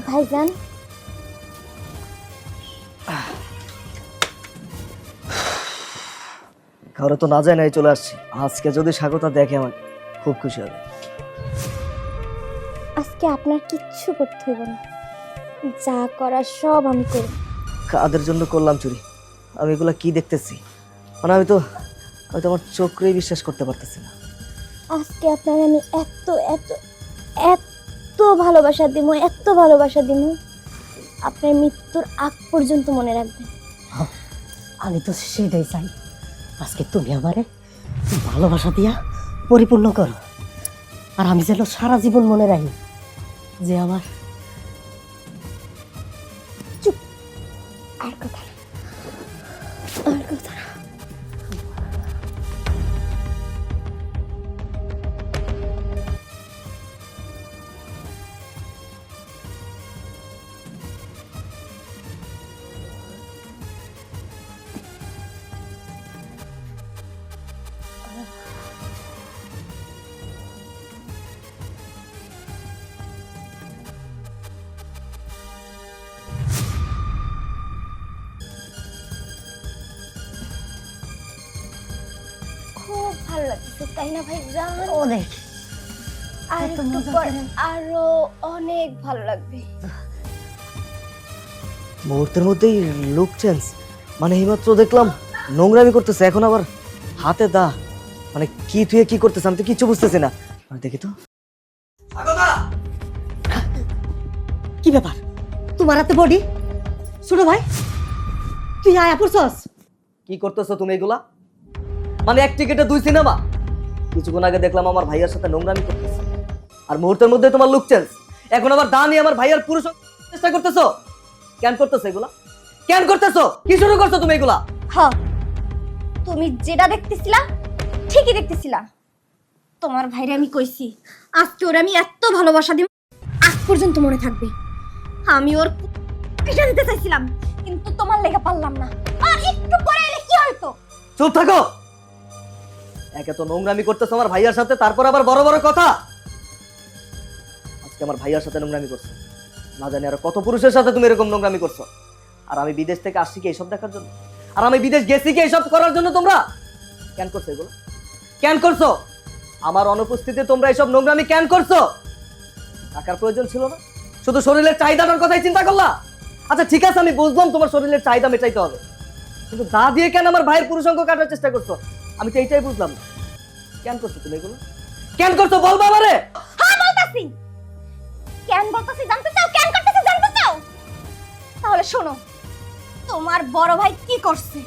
ভাইজান কারো তো না যায় নাই চলে আসছি। আজকে যদি স্বাগতা দেখে আমার খুব খুশি হবে। আজকে আপনার কিচ্ছু করতে হইব না, যা করার সব আমি করব। কাদের জন্য করলাম চুরি? আমি এগুলা কি দেখতেছি? মানে আমি তো আমার চোখেই বিশ্বাস করতে পারতেছি না। আজকে আপনার আমি এত এত এত ভালোবাসা দিব, এত ভালোবাসা দিব, আপনার মৃত্যুর আগ পর্যন্ত মনে রাখবেন। আমি তো সেটাই চাই, আজকে তুমি আমারে ভালোবাসা দিয়া পরিপূর্ণ করো, আর আমি যেন সারা জীবন মনে রাখি যে আমার আর কথা না, আর কথা না। খুব ভালো লাগছে তাই না ভাইজান? অনেক আর এত একটু মজা পর করে। আরো অনেক ভালো লাগবে। মুহূর্তের মধ্যেই লুক চেঞ্জ। মানে এইমাত্র দেখলাম নোংরামি করতেছে, এখন আবার হাতে দা। মানে কি তুই কি করতেছে আমি তো কিচ্ছু বুঝতেছি না। মানে দেখি তো। কি ব্যাপার, তোমার হাতে বডি? ছোট ভাই তুই আয়া পড়ছস? কি করতেছো তুমি এগুলা? মানে এক টিকেটে দুই সিনেমা। কিছুক্ষণ আগে দেখলাম আমার ভাইয়ার সাথে নোংরামি করতেছে, আর মুহূর্তের মধ্যে তোমার লুক চেঞ্জ। এখন আবার দামি আমার ভাইয়ার পুরুষ চেষ্টা করতেছো। কেন করতেছো এগুলা? কেন করতেছো? কি শুরু করছো তুমি এগুলা? হ্যাঁ, তুমি যেটা দেখতেছিলা ঠিকই দেখতেছিলা। তোমার ভাইরে আমি কইছি আজকে ওর আমি এত ভালোবাসা দিব আজ পর্যন্ত মনে থাকবে। আমি ওর পিঠা দিতে চাইছিলাম, কিন্তু তোমার লেগে পারলাম না। আর একটু পরে এলে কি হইতো? চুপ থাকো। একে তো নোংরামি করতেছো আমার ভাইয়ার সাথে, তারপর আবার বড় বড় কথা। আজকে আমার ভাইয়ার সাথে নোংরামি করছো, না জানি আর কত পুরুষের সাথে তুমি এরকম নোংরামি করছো। আর আমি বিদেশ থেকে আসছি কি এইসব দেখার জন্য? আর আমি বিদেশ গেছি কি এইসব করার জন্য? তোমরা কেন করছো এগুলো? কেন করছো? আমার অনুপস্থিতিতে তোমরা এইসব নোংরামি কেন করছো? টাকার প্রয়োজন ছিল না? শুধু শরীরের চাহিদাটার কথাই চিন্তা করলা? আচ্ছা ঠিক আছে, আমি বুঝলাম তোমার শরীরের চাহিদা মেটাইতে হবে, কিন্তু দা দিয়ে কেন আমার ভাইয়ের পুরুষাঙ্গ কাটার চেষ্টা করছো? আমি তো এইটাই বুঝলাম না। কেন করছো তুমি এগুলো? কেন করছো বলবো আমারে? হ্যাঁ বলতাছি। কেন বলতাছি জানতে চাও? কেন করতেছি জানতে চাও? তাহলে শোনো, তোমার বড় ভাই কি করছে।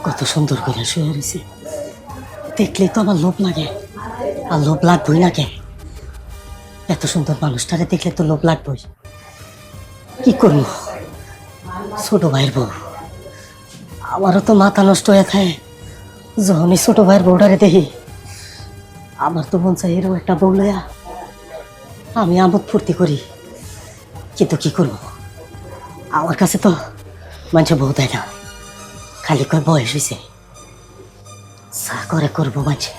কত সুন্দর করে শুয়ে রয়েছে, দেখলেই তো আমার লোভ লাগে। আর লোভ লাগবই না কে? এত সুন্দর মানুষটারে দেখলে তো লোভ লাগবই। কি করবো, ছোট ভাইয়ের বউ। আমারও তো মাথা নষ্ট হয়ে থাকে যখনই ছোট ভাইয়ের বউটারে দেখি। আমার তো মন চাই এরকম একটা বউ লইয়া আমি আমোদ ফুর্তি করি, কিন্তু কি করবো, আমার কাছে তো মানুষে বউ দেয় না, খালি কয় বয়স হয়েছে, চা করে করবো মাঝে।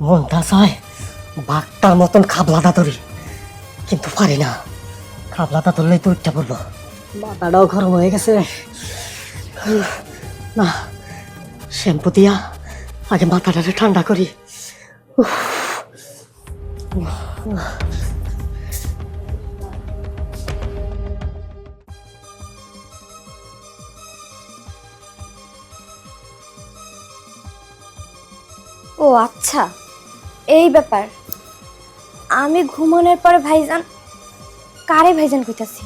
মনটা চায় বাঘটার মতন খাবলাটা ধরি, কিন্তু পারি না। খাবলাটা ধরলেই তো উঠতে পড়বো, মাথাটাও গরম হয়ে গেছে। না, শ্যাম্পু দিয়া আগে মাথাটাকে ঠান্ডা করি। ও আচ্ছা, এই ব্যাপার। আমি ঘুমানোর পরে ভাইজান কারে ভাইজান কইতাছি?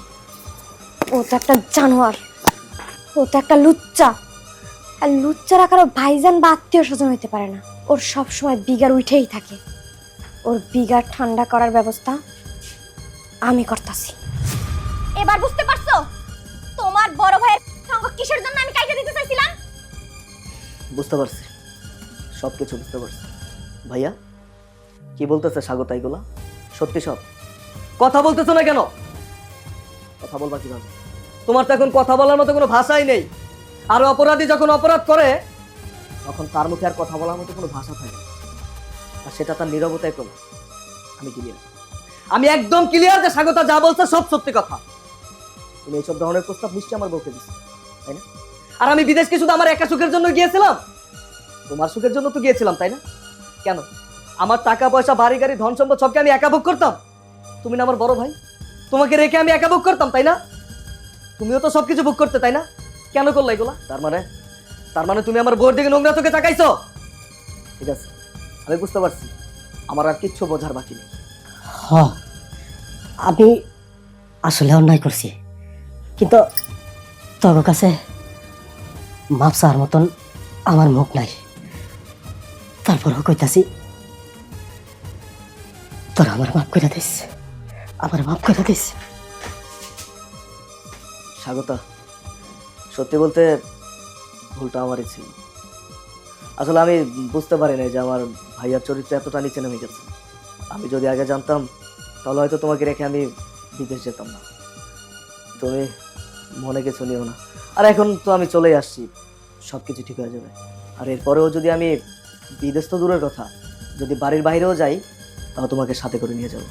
ও তো একটা জানোয়ার, ও তো একটা লুচ্চা। আর লুচ্চারা কারো ভাইজান বা আত্মীয় স্বজন হইতে পারে না। ওর সব সময় বিগার উঠেই থাকে। ওর বিগার ঠান্ডা করার ব্যবস্থা আমি করতাছি। এবার বুঝতে পারছো তোমার বড় ভাইয়ের সঙ্গ কিসের জন্য আমি কাইটা দিতে চাইছিলাম? বুঝতে পারছি, সব কিছু বুঝতে পারছি। ভাইয়া কি বলতেছে স্বাগতা এগুলা? সত্যি সব? কথা বলতেছো না কেন? কথা বলবা কিভাবে? তোমার তো এখন কথা বলার মতো কোনো ভাষাই নেই। আর অপরাধী যখন অপরাধ করে তখন তার মুখে আর কথা বলার মতো কোনো ভাষা থাকে না। আর সেটা তার নীরবতায় প্রমাণ। আমি ক্লিয়ার, আমি একদম ক্লিয়ার যে স্বাগতা যা বলছে সব সত্যি কথা। তুমি এইসব ধরনের প্রস্তাব নিশ্চয়ই আমার বউকে দিচ্ছ, তাই না? আর আমি বিদেশ কি শুধু আমার একা সুখের জন্য গিয়েছিলাম? তোমার সুখের জন্য তো গিয়েছিলাম, তাই না? কেন আমার টাকা পয়সা বাড়ি গাড়ি ধন সম্পদ সবকে আমি একা ভোগ করতাম? তুমি না আমার বড় ভাই, তোমাকে রেখে আমি একা ভোগ করতাম, তাই না? তুমিও তো সবকিছু ভোগ করতে, তাই না? কেন করলে এগুলা? তার মানে তুমি আমার বউর দিকে নোংরা চোখে তাকাইছো। ঠিক আছে, আমি বুঝতে পারছি, আমার আর কিচ্ছু বোঝার বাকি নেই। হ, আমি আসলে অন্যায় করছি, কিন্তু তোর কাছে মাপ চাওয়ার মতন আমার মুখ নাই। তারপরও কইতাছি, তোর আমার মাফ করে দিস, আমার মাফ করে দিস। স্বাগতা, সত্যি বলতে ভুলটা আমারই ছিল। আসলে আমি বুঝতে পারি না যে আমার ভাইয়ার চরিত্র এতটা নিচে নেমে গেছে। আমি যদি আগে জানতাম তাহলে হয়তো তোমাকে রেখে আমি বিদেশ যেতাম না। তুমি মনে কিছু নিও না। আর এখন তো আমি চলেই আসছি, সব কিছু ঠিক হয়ে যাবে। আর এরপরেও যদি আমি বিদেশ তো দূরের কথা, যদি বাড়ির বাইরেও যাই তাও তোমাকে সাথে করে নিয়ে যাবো।